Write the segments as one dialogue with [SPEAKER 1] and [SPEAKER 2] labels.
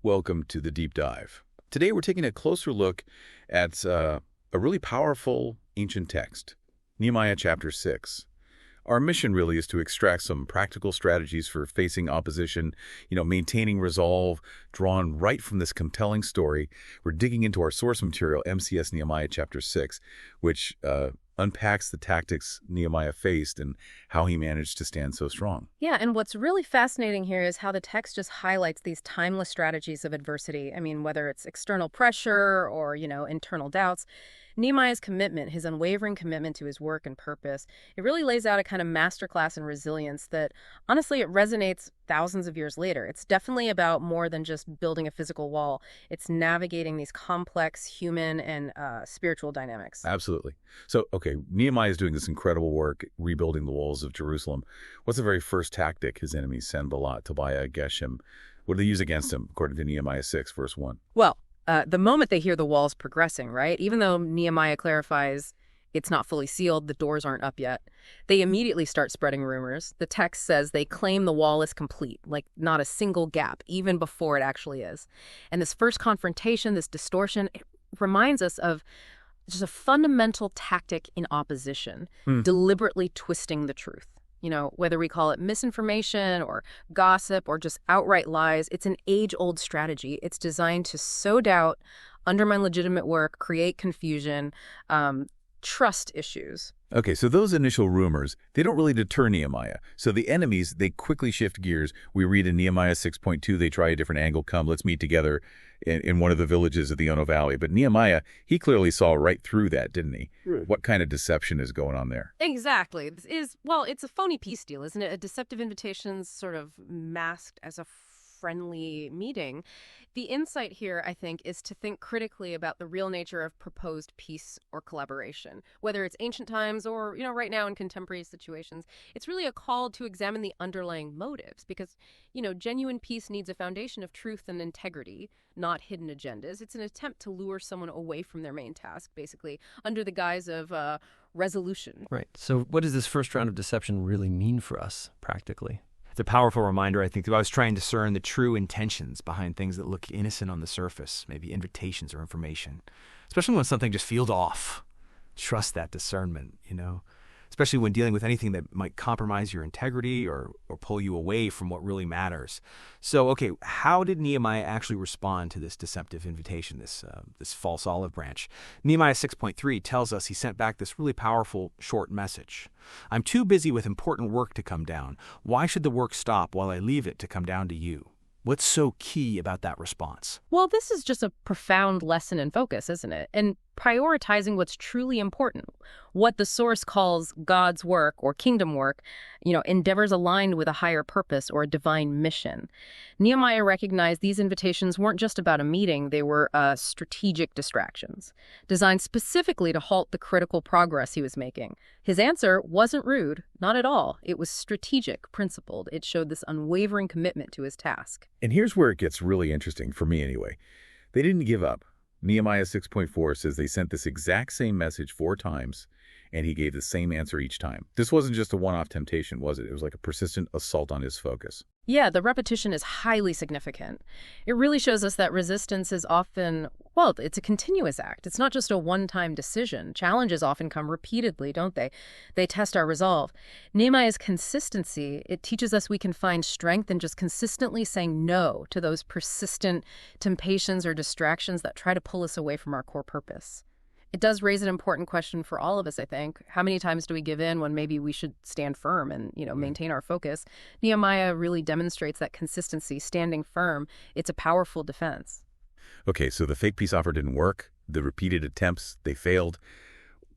[SPEAKER 1] Welcome to the Deep Dive. Today we're taking a closer look at a really powerful ancient text, Nehemiah chapter 6. Our mission really is to extract some practical strategies for facing opposition, maintaining resolve, drawn right from this compelling story. We're digging into our source material, MCS Nehemiah chapter 6, which unpacks the tactics Nehemiah faced and how he managed to stand so strong.
[SPEAKER 2] Yeah, and what's really fascinating here is how the text just highlights these timeless strategies of adversity. I mean, whether it's external pressure or, internal doubts. Nehemiah's commitment, his unwavering commitment to his work and purpose, it really lays out a kind of masterclass in resilience that, honestly, it resonates thousands of years later. It's definitely about more than just building a physical wall. It's navigating these complex human and spiritual dynamics.
[SPEAKER 1] Absolutely. So, Nehemiah is doing this incredible work rebuilding the walls of Jerusalem. What's the very first tactic his enemies, Sanballat, Tobiah, Geshem, what do they use against him, according to Nehemiah 6, verse 1?
[SPEAKER 2] Well, the moment they hear the walls progressing, right, even though Nehemiah clarifies it's not fully sealed, the doors aren't up yet, they immediately start spreading rumors. The text says they claim the wall is complete, like not a single gap, even before it actually is. And this first confrontation, this distortion, it reminds us of just a fundamental tactic in opposition, deliberately twisting the truth. Whether we call it misinformation or gossip or just outright lies, it's an age-old strategy. It's designed to sow doubt, undermine legitimate work, create confusion, trust issues.
[SPEAKER 1] Okay, so those initial rumors, they don't really deter Nehemiah. So the enemies, they quickly shift gears. We read in Nehemiah 6.2, they try a different angle. Come, let's meet together in one of the villages of the Ono Valley. But Nehemiah, he clearly saw right through that, didn't he? Right. What kind of deception is going on there?
[SPEAKER 2] Exactly. It's a phony peace deal, isn't it? A deceptive invitation sort of masked as a friendly meeting. The insight here, I think, is to think critically about the real nature of proposed peace or collaboration, whether it's ancient times or, right now in contemporary situations. It's really a call to examine the underlying motives because, genuine peace needs a foundation of truth and integrity, not hidden agendas. It's an attempt to lure someone away from their main task, basically, under the guise of resolution.
[SPEAKER 3] Right. So what does this first round of deception really mean for us practically? It's a powerful reminder, I think, that I was trying to discern the true intentions behind things that look innocent on the surface, maybe invitations or information, especially when something just feels off. Trust that discernment, especially when dealing with anything that might compromise your integrity or pull you away from what really matters. So, how did Nehemiah actually respond to this deceptive invitation, this false olive branch? Nehemiah 6.3 tells us he sent back this really powerful short message. I'm too busy with important work to come down. Why should the work stop while I leave it to come down to you? What's so key about that response?
[SPEAKER 2] Well, this is just a profound lesson in focus, isn't it? And prioritizing what's truly important, what the source calls God's work or kingdom work, endeavors aligned with a higher purpose or a divine mission. Nehemiah recognized these invitations weren't just about a meeting, they were strategic distractions, designed specifically to halt the critical progress he was making. His answer wasn't rude, not at all. It was strategic, principled. It showed this unwavering commitment to his task.
[SPEAKER 1] And here's where it gets really interesting, for me anyway. They didn't give up. Nehemiah 6.4 says they sent this exact same message 4 times, and he gave the same answer each time. This wasn't just a one-off temptation, was it? It was like a persistent assault on his focus.
[SPEAKER 2] Yeah, the repetition is highly significant. It really shows us that resistance is often, it's a continuous act. It's not just a one-time decision. Challenges often come repeatedly, don't they? They test our resolve. Nehemiah's consistency, it teaches us we can find strength in just consistently saying no to those persistent temptations or distractions that try to pull us away from our core purpose. It does raise an important question for all of us, I think. How many times do we give in when maybe we should stand firm and, maintain our focus? Nehemiah really demonstrates that consistency, standing firm. It's a powerful defense.
[SPEAKER 1] Okay, so the fake peace offer didn't work. The repeated attempts, they failed.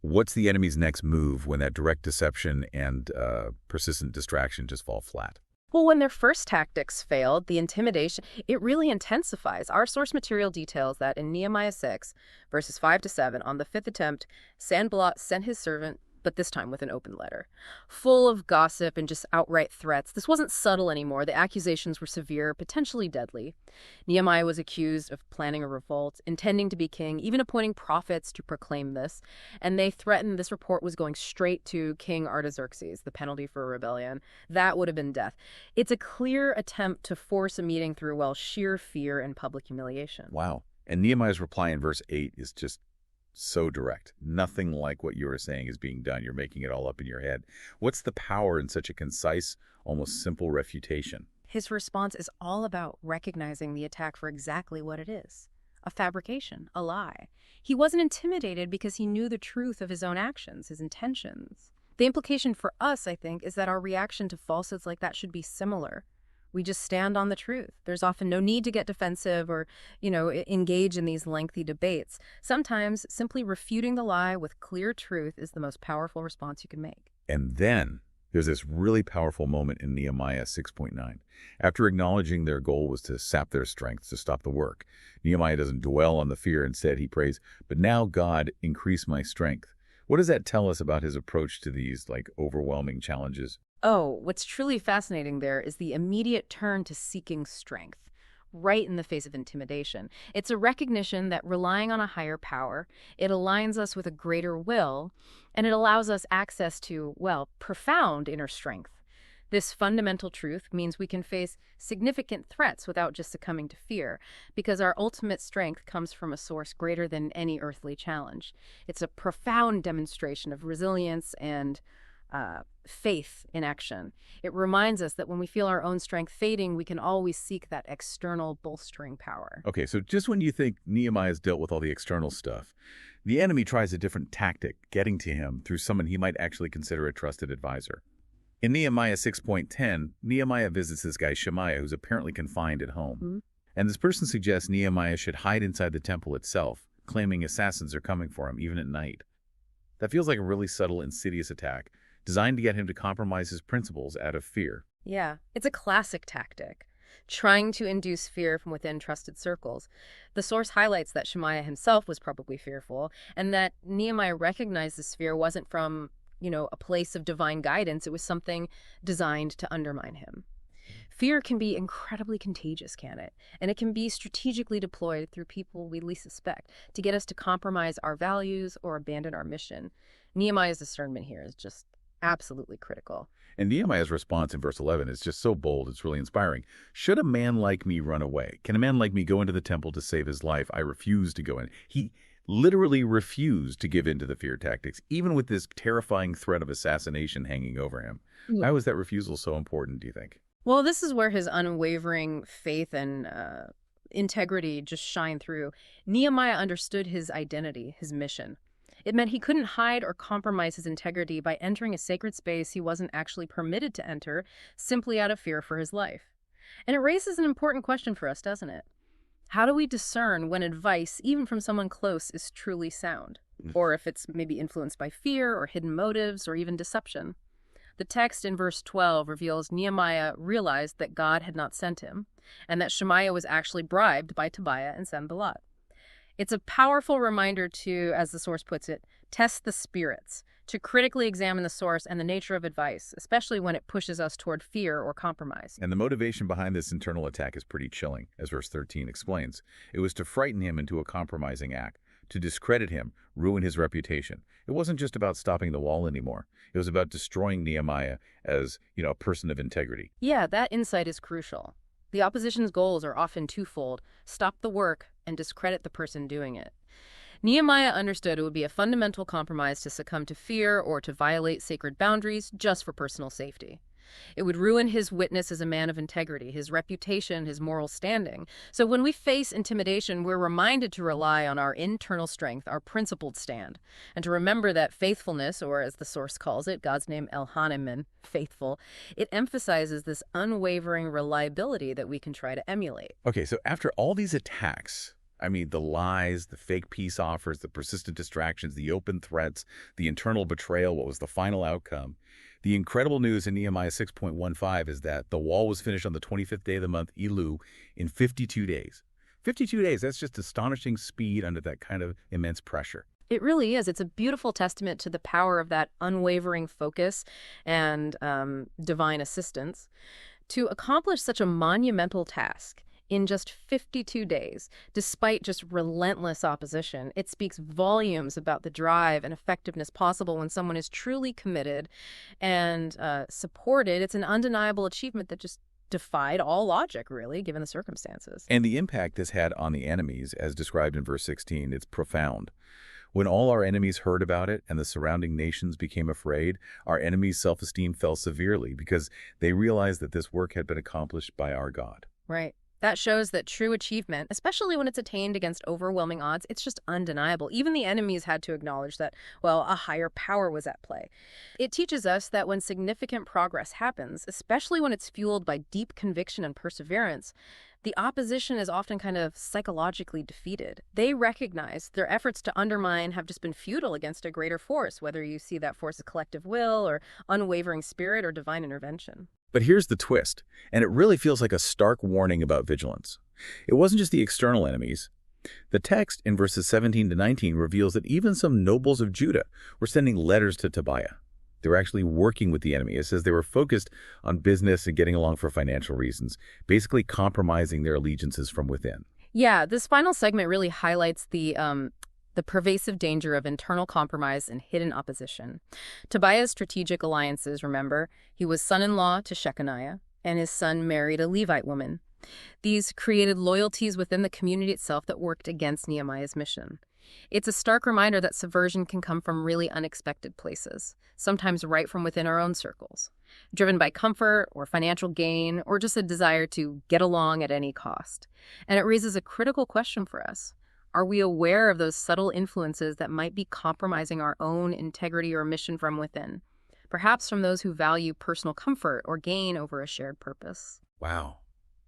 [SPEAKER 1] What's the enemy's next move when that direct deception and persistent distraction just fall flat?
[SPEAKER 2] Well, when their first tactics failed, the intimidation, it really intensifies. Our source material details that in Nehemiah 6, verses 5 to 7, on the 5th attempt, Sanballat sent his servant but this time with an open letter. Full of gossip and just outright threats. This wasn't subtle anymore. The accusations were severe, potentially deadly. Nehemiah was accused of planning a revolt, intending to be king, even appointing prophets to proclaim this. And they threatened this report was going straight to King Artaxerxes, the penalty for a rebellion. That would have been death. It's a clear attempt to force a meeting through, well, sheer fear and public humiliation.
[SPEAKER 1] Wow. And Nehemiah's reply in verse 8 is just so direct. Nothing like what you were saying is being done. You're making it all up in your head. What's the power in such a concise, almost simple refutation?
[SPEAKER 2] His response is all about recognizing the attack for exactly what it is. A fabrication, a lie. He wasn't intimidated because he knew the truth of his own actions, his intentions. The implication for us, I think, is that our reaction to falsehoods like that should be similar. We just stand on the truth. There's often no need to get defensive or, engage in these lengthy debates. Sometimes simply refuting the lie with clear truth is the most powerful response you can make.
[SPEAKER 1] And then there's this really powerful moment in Nehemiah 6.9. After acknowledging their goal was to sap their strength, to stop the work, Nehemiah doesn't dwell on the fear. Instead, he prays, "But now, God, increase my strength." What does that tell us about his approach to these, overwhelming challenges?
[SPEAKER 2] Oh, what's truly fascinating there is the immediate turn to seeking strength, right in the face of intimidation. It's a recognition that relying on a higher power, it aligns us with a greater will, and it allows us access to, profound inner strength. This fundamental truth means we can face significant threats without just succumbing to fear, because our ultimate strength comes from a source greater than any earthly challenge. It's a profound demonstration of resilience and faith in action. It reminds us that when we feel our own strength fading, we can always seek that external bolstering power.
[SPEAKER 1] Okay, so just when you think Nehemiah's dealt with all the external stuff, the enemy tries a different tactic, getting to him through someone he might actually consider a trusted advisor. In Nehemiah 6.10, Nehemiah visits this guy Shemaiah, who's apparently confined at home.
[SPEAKER 2] Mm-hmm.
[SPEAKER 1] And this person suggests Nehemiah should hide inside the temple itself, claiming assassins are coming for him, even at night. That feels like a really subtle, insidious attack, designed to get him to compromise his principles out of fear.
[SPEAKER 2] Yeah, it's a classic tactic, trying to induce fear from within trusted circles. The source highlights that Shemaiah himself was probably fearful, and that Nehemiah recognized this fear wasn't from, a place of divine guidance. It was something designed to undermine him. Fear can be incredibly contagious, can it? And it can be strategically deployed through people we least suspect to get us to compromise our values or abandon our mission. Nehemiah's discernment here is just absolutely critical.
[SPEAKER 1] And Nehemiah's response in verse 11 is just so bold, it's really inspiring. "Should a man like me run away? Can a man like me go into the temple to save his life? I refuse to go in." He literally refused to give in to the fear tactics, even with this terrifying threat of assassination hanging over him. Why was that refusal so important, do you think?
[SPEAKER 2] Well, this is where his unwavering faith and integrity just shine through. Nehemiah understood his identity, his mission. It meant he couldn't hide or compromise his integrity by entering a sacred space he wasn't actually permitted to enter, simply out of fear for his life. And it raises an important question for us, doesn't it? How do we discern when advice, even from someone close, is truly sound? Or if it's maybe influenced by fear or hidden motives or even deception? The text in verse 12 reveals Nehemiah realized that God had not sent him, and that Shemaiah was actually bribed by Tobiah and Sanballat. It's a powerful reminder to, as the source puts it, test the spirits, to critically examine the source and the nature of advice, especially when it pushes us toward fear or compromise.
[SPEAKER 1] And the motivation behind this internal attack is pretty chilling, as verse 13 explains. It was to frighten him into a compromising act, to discredit him, ruin his reputation. It wasn't just about stopping the wall anymore. It was about destroying Nehemiah as, a person of integrity.
[SPEAKER 2] Yeah, that insight is crucial. The opposition's goals are often twofold: stop the work and discredit the person doing it. Nehemiah understood it would be a fundamental compromise to succumb to fear or to violate sacred boundaries just for personal safety. It would ruin his witness as a man of integrity, his reputation, his moral standing. So when we face intimidation, we're reminded to rely on our internal strength, our principled stand, and to remember that faithfulness, or as the source calls it, God's name Elhanan, faithful, it emphasizes this unwavering reliability that we can try to emulate.
[SPEAKER 1] Okay, so after all these attacks, the lies, the fake peace offers, the persistent distractions, the open threats, the internal betrayal, what was the final outcome? The incredible news in Nehemiah 6.15 is that the wall was finished on the 25th day of the month, Elul, in 52 days. 52 days, that's just astonishing speed under that kind of immense pressure.
[SPEAKER 2] It really is. It's a beautiful testament to the power of that unwavering focus and divine assistance to accomplish such a monumental task in just 52 days, despite just relentless opposition. It speaks volumes about the drive and effectiveness possible when someone is truly committed and supported. It's an undeniable achievement that just defied all logic, really, given the circumstances.
[SPEAKER 1] And the impact this had on the enemies, as described in verse 16, it's profound. When all our enemies heard about it and the surrounding nations became afraid, our enemies' self-esteem fell severely because they realized that this work had been accomplished by our God.
[SPEAKER 2] Right. That shows that true achievement, especially when it's attained against overwhelming odds, it's just undeniable. Even the enemies had to acknowledge that, well, a higher power was at play. It teaches us that when significant progress happens, especially when it's fueled by deep conviction and perseverance, the opposition is often kind of psychologically defeated. They recognize their efforts to undermine have just been futile against a greater force, whether you see that force as collective will or unwavering spirit or divine intervention.
[SPEAKER 1] But here's the twist, and it really feels like a stark warning about vigilance. It wasn't just the external enemies. The text in verses 17 to 19 reveals that even some nobles of Judah were sending letters to Tobiah. They were actually working with the enemy. It says they were focused on business and getting along for financial reasons, basically compromising their allegiances from within.
[SPEAKER 2] Yeah, this final segment really highlights the pervasive danger of internal compromise and hidden opposition. Tobiah's strategic alliances, remember, he was son-in-law to Shechaniah, and his son married a Levite woman. These created loyalties within the community itself that worked against Nehemiah's mission. It's a stark reminder that subversion can come from really unexpected places, sometimes right from within our own circles, driven by comfort or financial gain or just a desire to get along at any cost. And it raises a critical question for us. Are we aware of those subtle influences that might be compromising our own integrity or mission from within? Perhaps from those who value personal comfort or gain over a shared purpose.
[SPEAKER 1] Wow.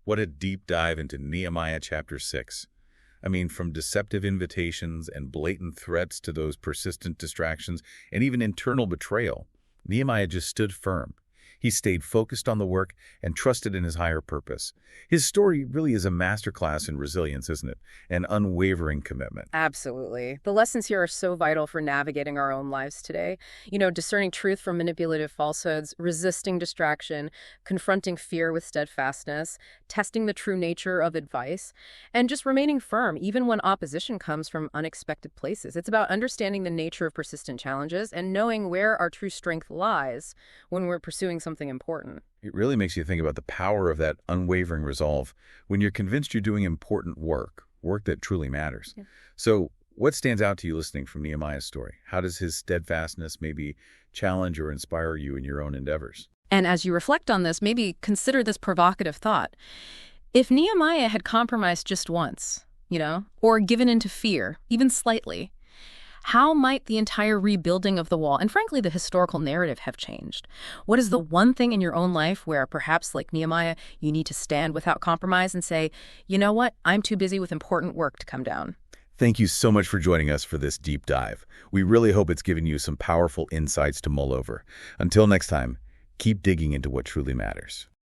[SPEAKER 1] What a deep dive into Nehemiah chapter 6. I mean, from deceptive invitations and blatant threats to those persistent distractions and even internal betrayal, Nehemiah just stood firm. He stayed focused on the work and trusted in his higher purpose. His story really is a masterclass in resilience, isn't it? An unwavering commitment.
[SPEAKER 2] Absolutely. The lessons here are so vital for navigating our own lives today. Discerning truth from manipulative falsehoods, resisting distraction, confronting fear with steadfastness, testing the true nature of advice, and just remaining firm, even when opposition comes from unexpected places. It's about understanding the nature of persistent challenges and knowing where our true strength lies when we're pursuing something important.
[SPEAKER 1] It really makes you think about the power of that unwavering resolve when you're convinced you're doing important work that truly matters.
[SPEAKER 2] Yeah.
[SPEAKER 1] So what stands out to you listening from Nehemiah's story? How does his steadfastness maybe challenge or inspire you in your own endeavors?
[SPEAKER 2] And as you reflect on this, maybe consider this provocative thought. If Nehemiah had compromised just once, or given into fear, even slightly, how might the entire rebuilding of the wall, and frankly the historical narrative, have changed? What is the one thing in your own life where perhaps, like Nehemiah, you need to stand without compromise and say, you know what, I'm too busy with important work to come down?
[SPEAKER 1] Thank you so much for joining us for this deep dive. We really hope it's given you some powerful insights to mull over. Until next time, keep digging into what truly matters.